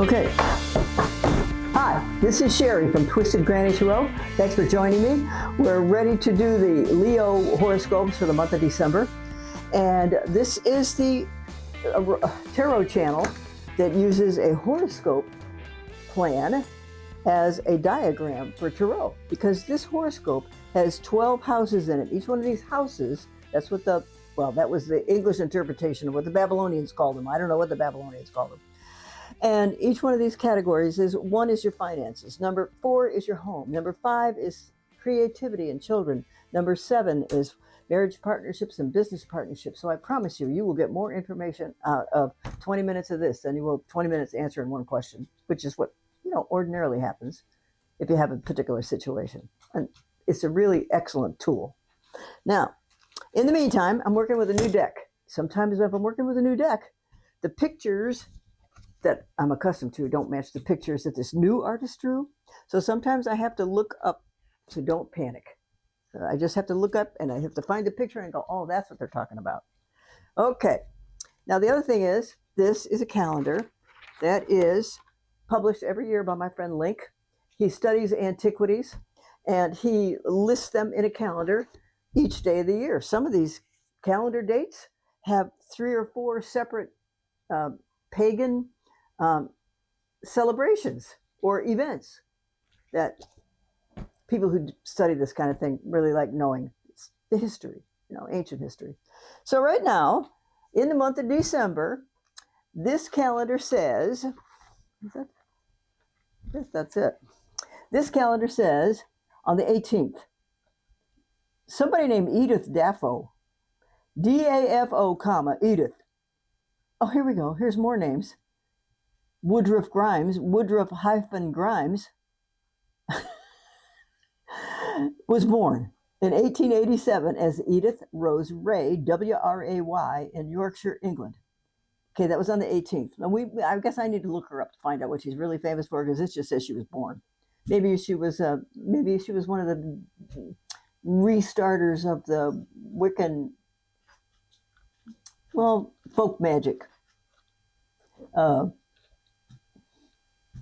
Okay. Hi, this is Sherry from Twisted Granny Tarot. Thanks for joining me. We're ready to do the Leo horoscopes for the month of December. And this is the tarot channel that uses a horoscope plan as a diagram for tarot, because this horoscope has 12 houses in it. Each one of these houses, that was the English interpretation of what the Babylonians called them. I don't know what the Babylonians called them. And each one of these categories is: 1 is your finances, number 4 is your home, number 5 is creativity and children, number 7 is marriage partnerships and business partnerships. So I promise you will get more information out of 20 minutes of this than you will 20 minutes answering one question, which is what ordinarily happens if you have a particular situation. And it's a really excellent tool. Now, in the meantime, I'm working with a new deck. Sometimes if I'm working with a new deck, the pictures that I'm accustomed to don't match the pictures that this new artist drew. So sometimes I have to look up, so don't panic. I just have to look up and I have to find the picture and go, oh, that's what they're talking about. Okay. Now, the other thing is, this is a calendar that is published every year by my friend Link. He studies antiquities and he lists them in a calendar each day of the year. Some of these calendar dates have 3 or 4 separate pagan celebrations or events that people who study this kind of thing really like knowing. It's the history, ancient history. So right now, in the month of December, this calendar says, that's it. This calendar says on the 18th, somebody named Edith Dafo, D-A-F-O, Edith. Oh, here we go. Here's more names. Woodruff Grimes, Woodruff-Grimes, was born in 1887 as Edith Rose Ray, W-R-A-Y, in Yorkshire, England. Okay, that was on the 18th. Now I guess I need to look her up to find out what she's really famous for, because it just says she was born. Maybe she was one of the restarters of the Wiccan, folk magic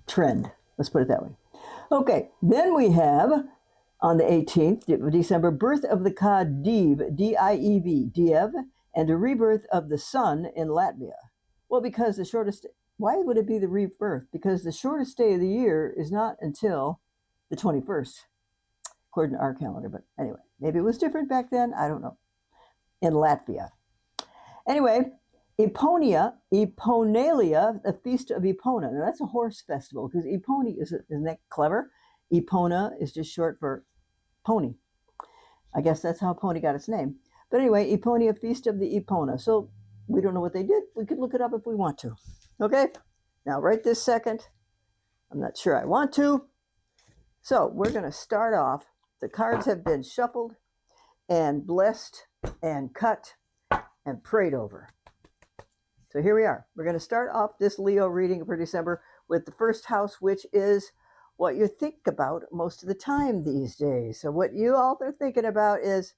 trend. Let's put it that way. Okay, then we have on the 18th of December, birth of the god Diev, D-I-E-V, Diev, and a rebirth of the sun in Latvia. Well, because why would it be the rebirth? Because the shortest day of the year is not until the 21st, according to our calendar. But anyway, maybe it was different back then. I don't know. In Latvia. Anyway, Eponalia, the feast of Epona. Now that's a horse festival, because Epona isn't that clever? Epona is just short for pony. I guess that's how pony got its name. But anyway, Eponia, feast of the Epona. So we don't know what they did. We could look it up if we want to. Okay? Now, right this second, I'm not sure I want to. So we're going to start off. The cards have been shuffled and blessed and cut and prayed over. So here we are. We're going to start off this Leo reading for December with the first house, which is what you think about most of the time these days. So what you all are thinking about is,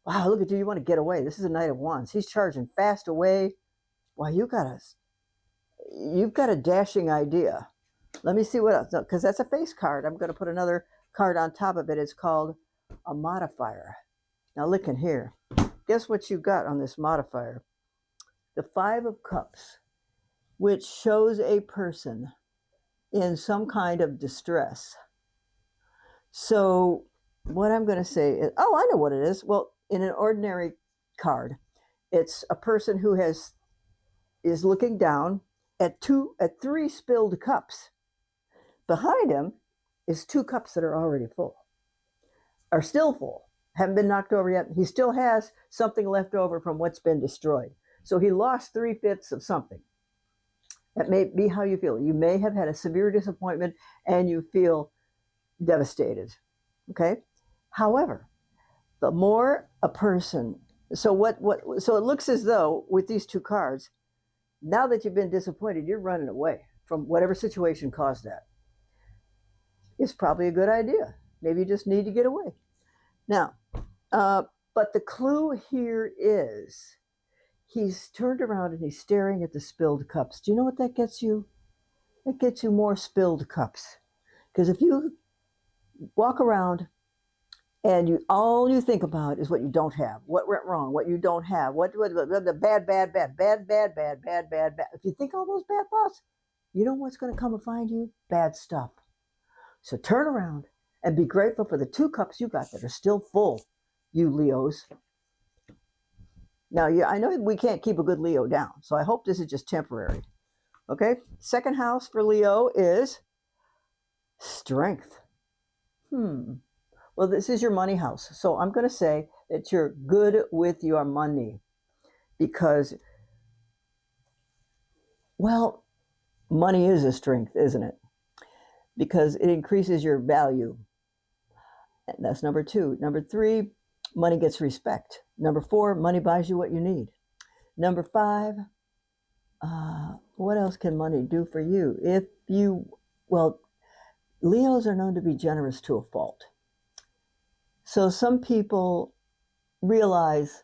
wow, look at you want to get away. This is a Knight of Wands. He's charging fast away. Wow, you've got a dashing idea. Let me see what else, because that's a face card. I'm going to put another card on top of it. It's called a modifier. Now look in here. Guess what you got on this modifier? The 5 of Cups, which shows a person in some kind of distress. So what I'm going to say is, I know what it is. Well, in an ordinary card, it's a person who is looking down at 3 spilled cups. Behind him is 2 cups that are already full, are still full, haven't been knocked over yet. He still has something left over from what's been destroyed. So he lost 3/5 of something. That may be how you feel. You may have had a severe disappointment and you feel devastated. Okay? However, the more a person, so it looks as though with these 2 cards, now that you've been disappointed, you're running away from whatever situation caused that. It's probably a good idea. Maybe you just need to get away. Now, but the clue here is he's turned around and he's staring at the spilled cups. Do you know what that gets you? it gets you more spilled cups. Because if you walk around and all you think about is what you don't have, what went wrong, what you don't have, what the bad. If you think all those bad thoughts, you know what's going to come and find you? Bad stuff. So turn around and be grateful for the 2 cups you got that are still full, you Leos. Now, I know we can't keep a good Leo down, so I hope this is just temporary. Okay? Second house for Leo is strength. Well, this is your money house. So I'm going to say that you're good with your money because, well, money is a strength, isn't it? Because it increases your value. And that's number 2. Number 3, money gets respect. Number 4, money buys you what you need. Number 5, what else can money do for you? Well, Leos are known to be generous to a fault. So some people realize,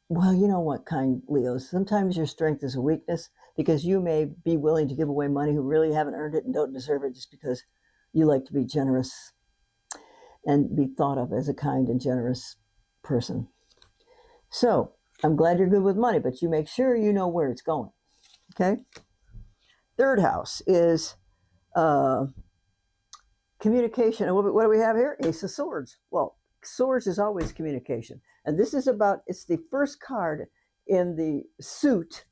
well, you know what kind, Leos, sometimes your strength is a weakness because you may be willing to give away money who really haven't earned it and don't deserve it just because you like to be generous and be thought of as a kind and generous person. So I'm glad you're good with money, but you make sure you know where it's going. Okay? Third house is communication. And what do we have here? Ace of Swords. Well, Swords is always communication. And this is it's the first card in the suit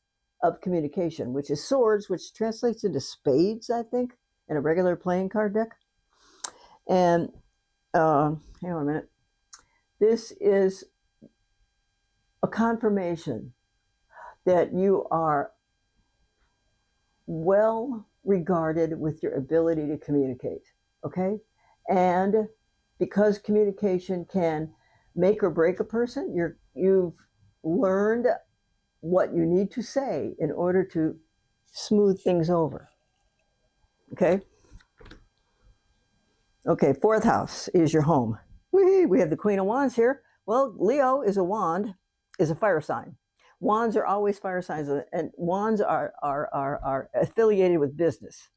of communication, which is Swords, which translates into spades, I think, in a regular playing card deck. And hang on a minute. This is a confirmation that you are well regarded with your ability to communicate, okay? And because communication can make or break a person, you've learned what you need to say in order to smooth things over, okay? Okay, 4th house is your home. We have the Queen of Wands here. Well, Leo is a wand, is a fire sign. Wands are always fire signs, and wands are affiliated with business.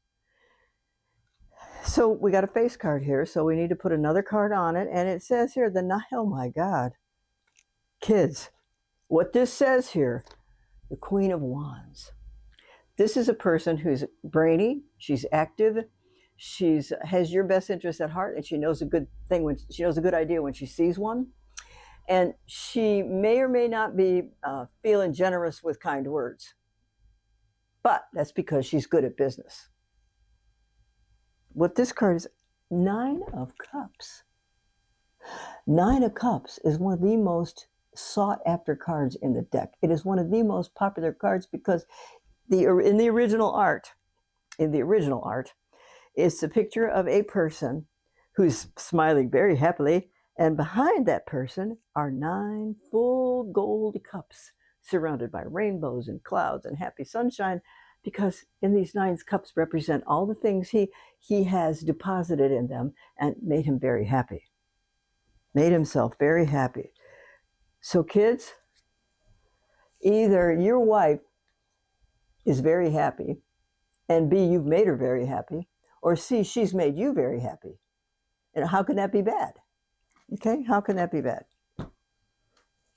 So we got a face card here, so we need to put another card on it, and it says here, oh my God. Kids, what this says here, the Queen of Wands. This is a person who's brainy, she's active, has your best interest at heart, and she knows a good idea when she sees one. And she may or may not be feeling generous with kind words, but that's because she's good at business. What this card is, 9 of Cups. 9 of Cups is one of the most sought after cards in the deck. It is one of the most popular cards because in the original art, it's a picture of a person who's smiling very happily, and behind that person are 9 full gold cups surrounded by rainbows and clouds and happy sunshine, because in these 9 cups represent all the things he has deposited in them and made him very happy. Made himself very happy. So kids, either your wife is very happy, and B, you've made her very happy, or C, she's made you very happy. And how can that be bad? Okay, how can that be bad?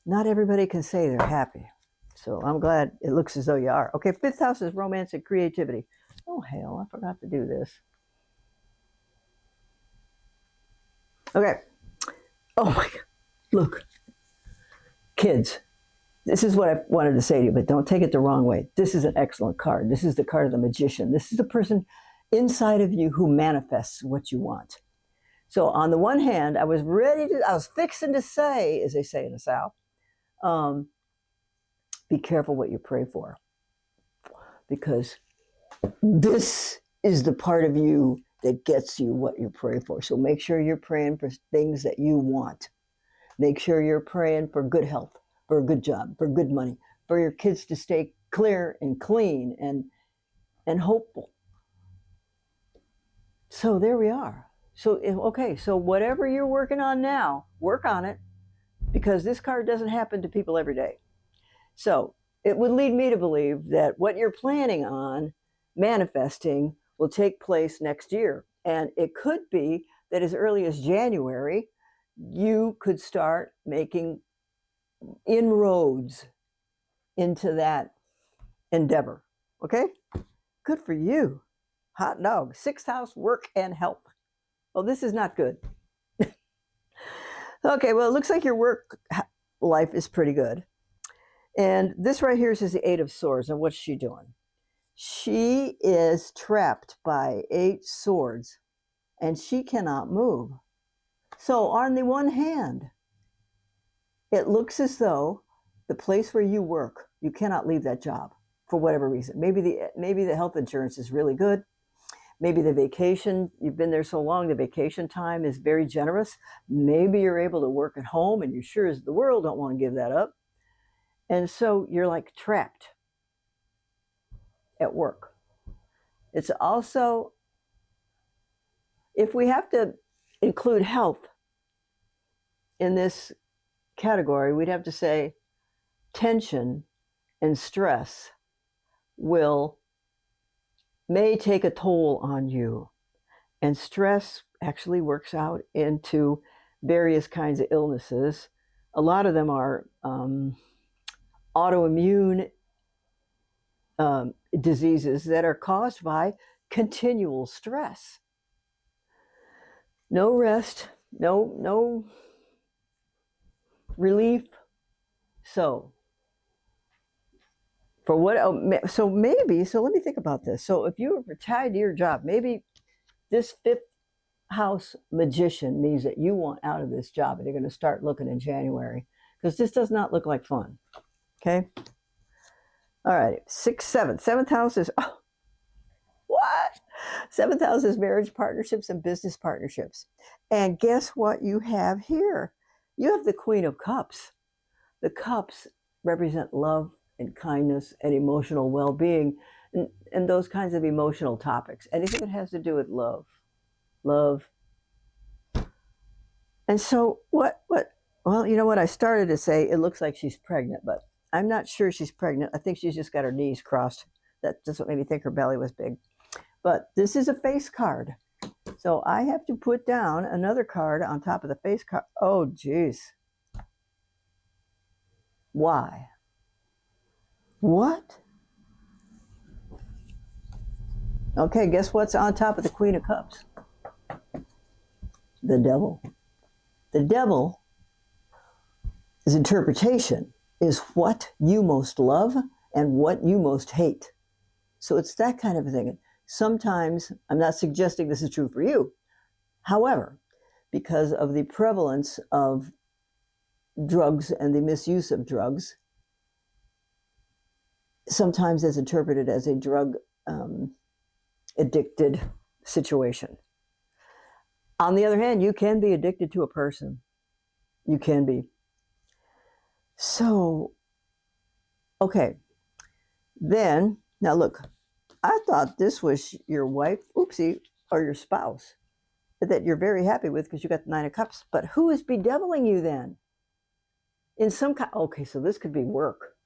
Not everybody can say they're happy. So I'm glad it looks as though you are. Okay, 5th house is romance and creativity. Oh, hell, I forgot to do this. Okay. Oh, my God. Look. Kids, this is what I wanted to say to you, but don't take it the wrong way. This is an excellent card. This is the card of the magician. This is the person inside of you who manifests what you want. So on the one hand, I was fixing to say, as they say in the South, be careful what you pray for, because this is the part of you that gets you what you pray for. So make sure you're praying for things that you want. Make sure you're praying for good health, for a good job, for good money, for your kids to stay clear and clean and hopeful. So there we are. So, okay, so whatever you're working on now, work on it, because this card doesn't happen to people every day. So it would lead me to believe that what you're planning on manifesting will take place next year. And it could be that as early as January, you could start making inroads into that endeavor. Okay? Good for you. Hot dog. Sixth house, work and health. Well, this is not good. Okay, well, it looks like your work life is pretty good. And this right here says the Eight of Swords. And what's she doing? She is trapped by 8 swords and she cannot move. So on the one hand, it looks as though the place where you work, you cannot leave that job for whatever reason. Maybe the health insurance is really good. Maybe the vacation, you've been there so long, the vacation time is very generous. Maybe you're able to work at home and you sure as the world don't want to give that up. And so you're like trapped at work. It's also, if we have to include health in this category, we'd have to say tension and stress may take a toll on you. And stress actually works out into various kinds of illnesses. A lot of them are autoimmune diseases that are caused by continual stress. No rest, no relief. So let me think about this. So if you were tied to your job, maybe this 5th house magician means that you want out of this job and you're going to start looking in January, because this does not look like fun. Okay. All right. 6th, 7th. 7th house is, what? 7th house is marriage partnerships and business partnerships. And guess what you have here? You have the Queen of Cups. The cups represent love and kindness and emotional well-being and those kinds of emotional topics. Anything that has to do with love. And so well, you know what? I started to say it looks like she's pregnant, but I'm not sure she's pregnant. I think she's just got her knees crossed. That's what made me think her belly was big. But this is a face card. So I have to put down another card on top of the face card. Oh, geez. Why? What? Okay, guess what's on top of the Queen of Cups? The devil. The devil's interpretation is what you most love and what you most hate. So it's that kind of a thing. Sometimes, I'm not suggesting this is true for you. However, because of the prevalence of drugs and the misuse of drugs, sometimes it's interpreted as a drug addicted situation. On the other hand, you can be addicted to a person. You can be. So, okay. Then, now look, I thought this was your wife, oopsie, or your spouse that you're very happy with because you got the 9 of Cups. But who is bedeviling you then? In some kind, okay, so this could be work.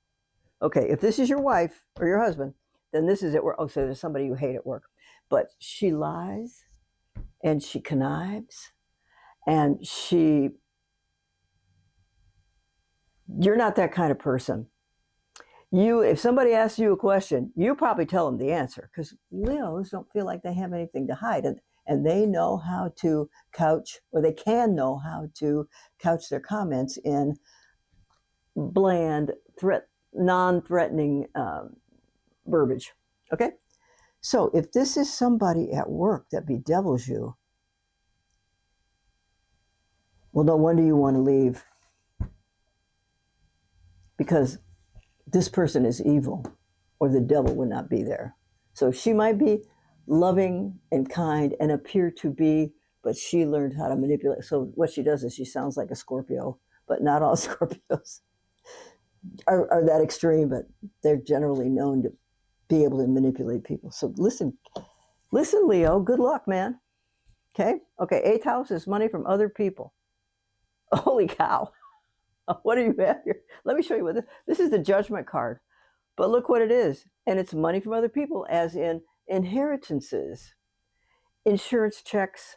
Okay, if this is your wife or your husband, then this is at work. Oh, so there's somebody you hate at work. But she lies and she connives and you're not that kind of person. If somebody asks you a question, you probably tell them the answer, because Leos don't feel like they have anything to hide, and they know how to couch, or they can know how to couch their comments in bland, non-threatening verbiage. Okay? So if this is somebody at work that bedevils you, well, no wonder you want to leave, because this person is evil, or the devil would not be there. So she might be loving and kind and appear to be, but she learned how to manipulate. So what she does is she sounds like a Scorpio, but not all Scorpios are that extreme, but they're generally known to be able to manipulate people. So listen, Leo, good luck, man. Okay? 8th house is money from other people. Holy cow. What do you have here? Let me show you what this is. The Judgment card. But look what it is. And it's money from other people, as in inheritances, insurance checks,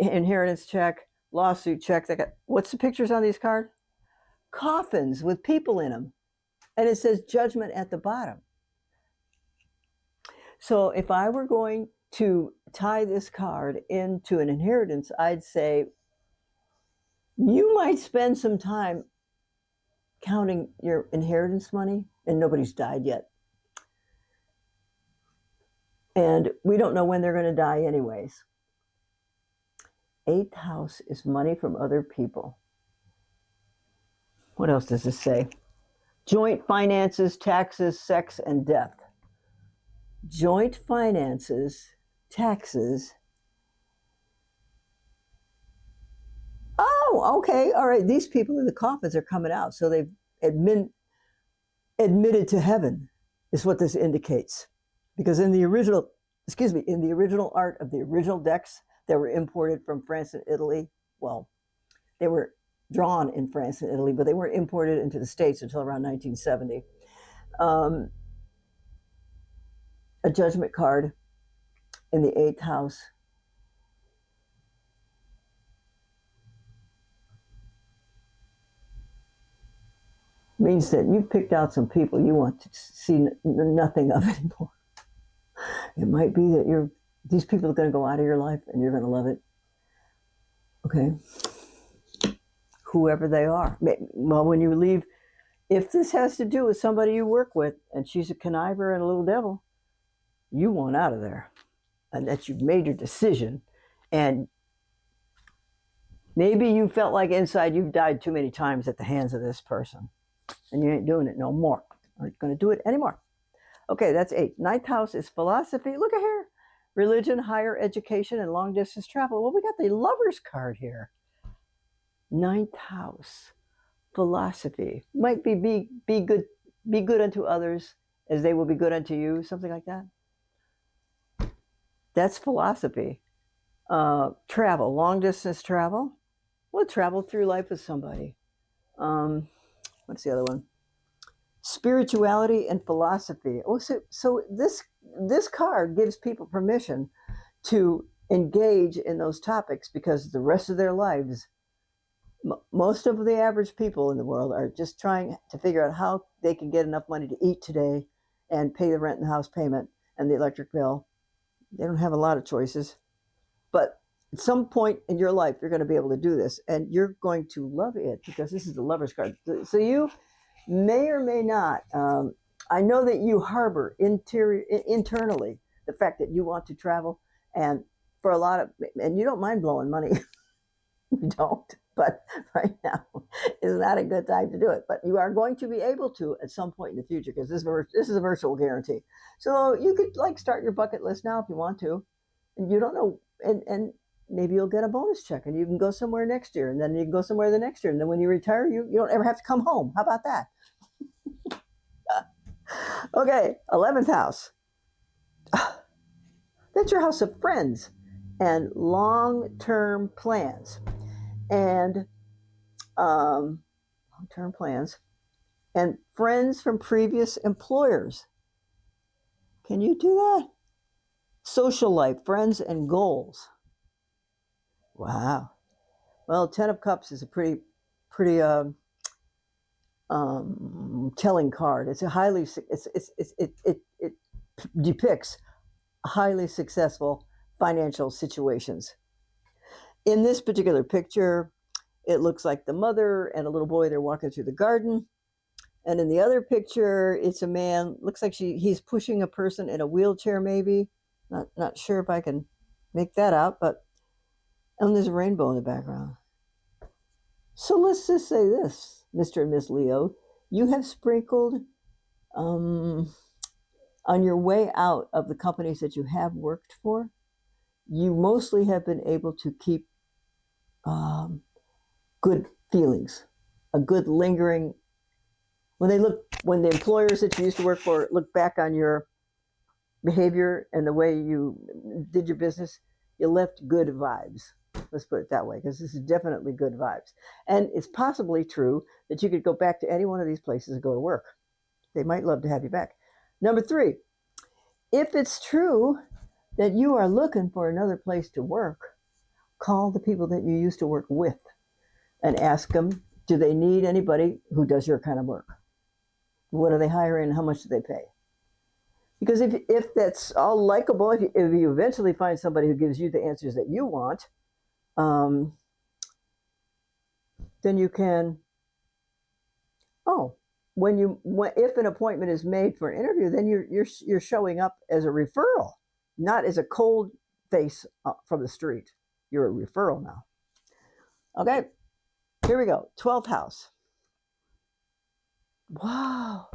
inheritance check, lawsuit checks. What's the pictures on these cards? Coffins with people in them. And it says judgment at the bottom. So if I were going to tie this card into an inheritance, I'd say you might spend some time counting your inheritance money, and nobody's died yet. And we don't know when they're going to die anyways. 8th house is money from other people. What else does this say? Joint finances, taxes, sex, and death. Joint finances, taxes. Oh, okay. All right. These people in the coffins are coming out. So they've admitted to heaven is what this indicates. Because in the original art of the original decks that were imported from France and Italy, well, they were drawn in France and Italy, but they weren't imported into the States until around 1970. A judgment card in the 8th house means that you've picked out some people you want to see nothing of anymore. It might be that these people are going to go out of your life and you're going to love it. Okay. Whoever they are. Well, when you leave, if this has to do with somebody you work with and she's a conniver and a little devil, you want out of there. And that you've made your decision. And maybe you felt like inside you've died too many times at the hands of this person. And you ain't doing it no more. Aren't going to do it anymore. Okay, that's 8. 9th house is philosophy. Look at here. Religion, higher education, and long distance travel. Well, we got the Lovers card here. 9th house, philosophy. Might be good unto others as they will be good unto you. Something like that. That's philosophy. Travel, long distance travel. We'll travel through life with somebody. What's the other one? Spirituality and philosophy. Oh, so this card gives people permission to engage in those topics because the rest of their lives, most of the average people in the world are just trying to figure out how they can get enough money to eat today and pay the rent and the house payment and the electric bill. They don't have a lot of choices. But at some point in your life, you're going to be able to do this, and you're going to love it because this is the Lovers card. So you may or may not. I know that you harbor internally the fact that you want to travel, and for a lot of, and you don't mind blowing money. You don't, but right now is not a good time to do it. But you are going to be able to at some point in the future because this is a virtual guarantee. So you could start your bucket list now if you want to, and you don't know, and maybe you'll get a bonus check and you can go somewhere next year, and then you can go somewhere the next year, and then when you retire, you don't ever have to come home. How about that? Okay, 11th house. That's your house of friends and long-term plans. And long-term plans and friends from previous employers. Can you do that? Social life, friends, and goals. Wow. Well, 10 of Cups is a pretty telling card. It's a highly it depicts highly successful financial situations. In this particular picture, it looks like the mother and a little boy, they're walking through the garden. And in the other picture, it's a man, looks like he's pushing a person in a wheelchair maybe. Not sure if I can make that out, but and there's a rainbow in the background. So let's just say this, Mr. and Miss Leo, you have sprinkled on your way out of the companies that you have worked for. You mostly have been able to keep good feelings, a good lingering. When the employers that you used to work for look back on your behavior and the way you did your business, you left good vibes. Let's put it that way, because this is definitely good vibes. And it's possibly true that you could go back to any one of these places and go to work. They might love to have you back. Number 3, if it's true that you are looking for another place to work, call the people that you used to work with and ask them, do they need anybody who does your kind of work? What are they hiring? How much do they pay? Because if that's all likable, if you eventually find somebody who gives you the answers that you want, then you can, if an appointment is made for an interview, then you're showing up as a referral, not as a cold face from the street. You're a referral now. Okay, here we go. 12th house. Wow.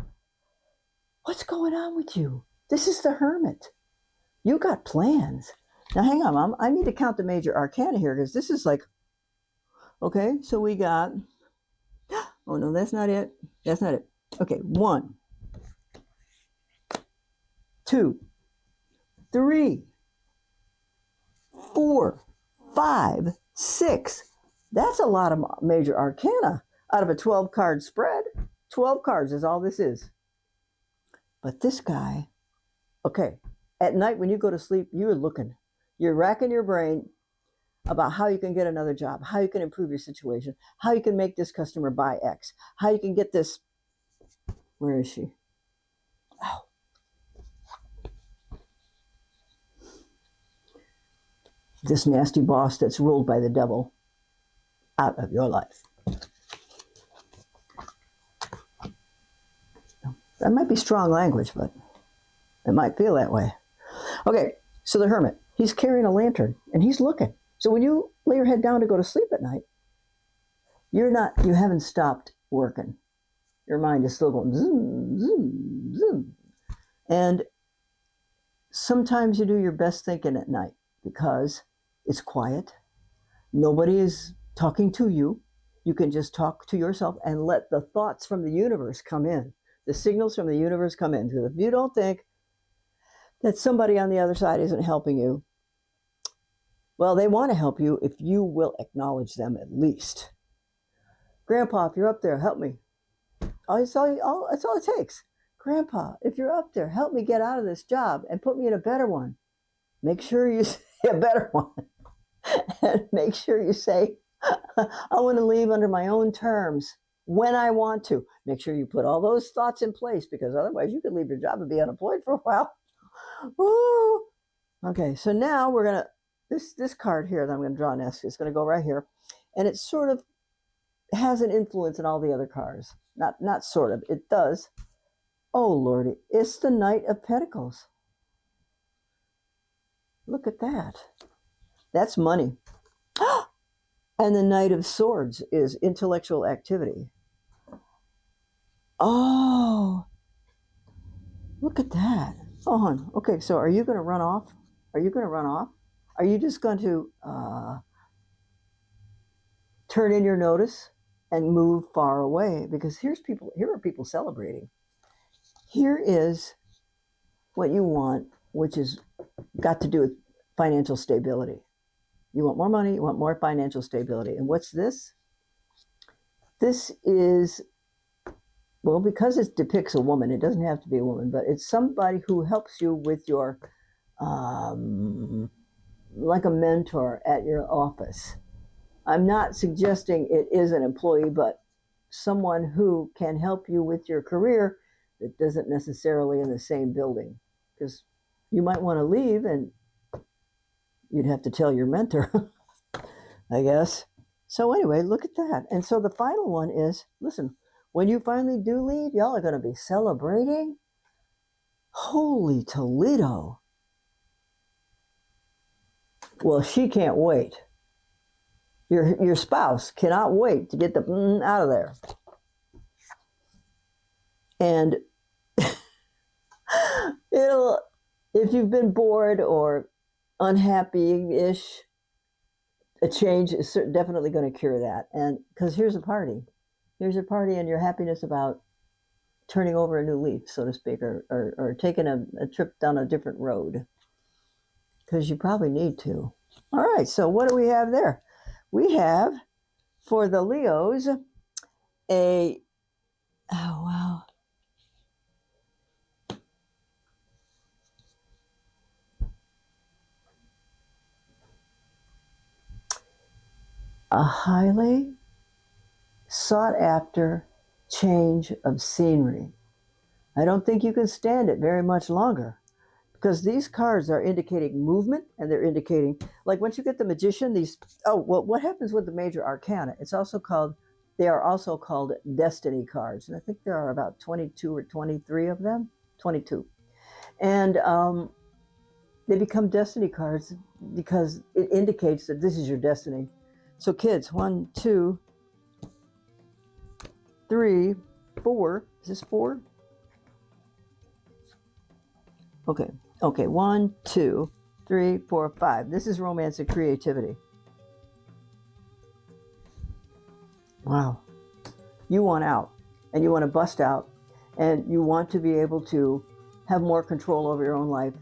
What's going on with you? This is the Hermit. You got plans. Now, hang on, Mom. I need to count the major arcana here because this is like, okay, so we got, oh, no, that's not it. That's not it. Okay, 1, 2, 3, 4, 5, 6. That's a lot of major arcana out of a 12-card spread. 12 cards is all this is. But this guy, okay, at night when you go to sleep, you're racking your brain about how you can get another job, how you can improve your situation, how you can make this customer buy X, how you can get this. Where is she? Oh. This nasty boss that's ruled by the devil out of your life. That might be strong language, but it might feel that way. Okay, so the Hermit, he's carrying a lantern and he's looking. So when you lay your head down to go to sleep at night, you haven't stopped working. Your mind is still going zoom, zoom, zoom. And sometimes you do your best thinking at night because it's quiet. Nobody is talking to you. You can just talk to yourself and let the thoughts from the universe come in. The signals from the universe come in. Because if you don't think that somebody on the other side isn't helping you, well, they want to help you if you will acknowledge them at least. Grandpa, if you're up there, help me. That's all it takes. Grandpa, if you're up there, help me get out of this job and put me in a better one. Make sure you say a better one. And make sure you say, I want to leave under my own terms when I want to. Make sure you put all those thoughts in place because otherwise you could leave your job and be unemployed for a while. Ooh. Okay, so now we're going to, this card here that I'm going to draw next is going to go right here. And it sort of has an influence in all the other cards. Not sort of, it does. Oh, Lordy, it's the Knight of Pentacles. Look at that. That's money. And the Knight of Swords is intellectual activity. Oh, look at that. Oh, hon. Okay, so are you going to run off? Are you going to run off? Are you just going to turn in your notice and move far away? Because here are people celebrating. Here is what you want, which is got to do with financial stability. You want more money, you want more financial stability. And what's this? This is, well, because it depicts a woman, it doesn't have to be a woman, but it's somebody who helps you with your, like a mentor at your office. I'm not suggesting it is an employee, but someone who can help you with your career that doesn't necessarily in the same building. Because you might want to leave and you'd have to tell your mentor, I guess. So anyway, look at that. And so the final one is, listen, when you finally do leave, y'all are going to be celebrating. Holy Toledo. Well, she can't wait. Your spouse cannot wait to get the out of there. And if you've been bored or unhappy-ish, a change is definitely going to cure that. And because here's a party and your happiness about turning over a new leaf, so to speak, or taking a trip down a different road, because you probably need to. All right, so what do we have there? We have, for the Leos, oh wow, A highly sought after change of scenery. I don't think you can stand it very much longer because these cards are indicating movement and they're indicating, like once you get the magician, these, oh, well, what happens with the major arcana? They are also called destiny cards. And I think there are about 22 or 23 of them, 22. And they become destiny cards because it indicates that this is your destiny. So kids, 1, 2, 3, 4. Is this 4? Okay. Okay. 1, 2, 3, 4, 5. This is romance and creativity. Wow. You want out and you want to bust out and you want to be able to have more control over your own life.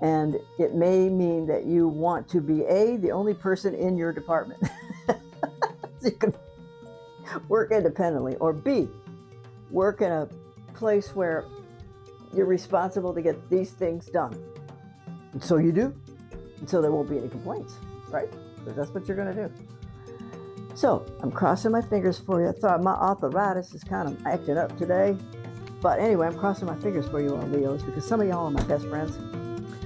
And it may mean that you want to be the only person in your department. So you can work independently, or B, work in a place where you're responsible to get these things done. And so you do. And so there won't be any complaints, right? Because that's what you're going to do. So I'm crossing my fingers for you. I thought my arthritis is kind of acting up today. But anyway, I'm crossing my fingers for you all, Leos, because some of y'all are my best friends.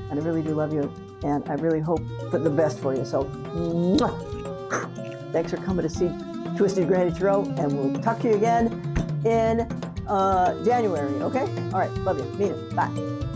And I really do love you. And I really hope for the best for you. So, thanks for coming to see Twisted Granny Tarot. And we'll talk to you again in January, okay? All right, love you. Mean it. Bye.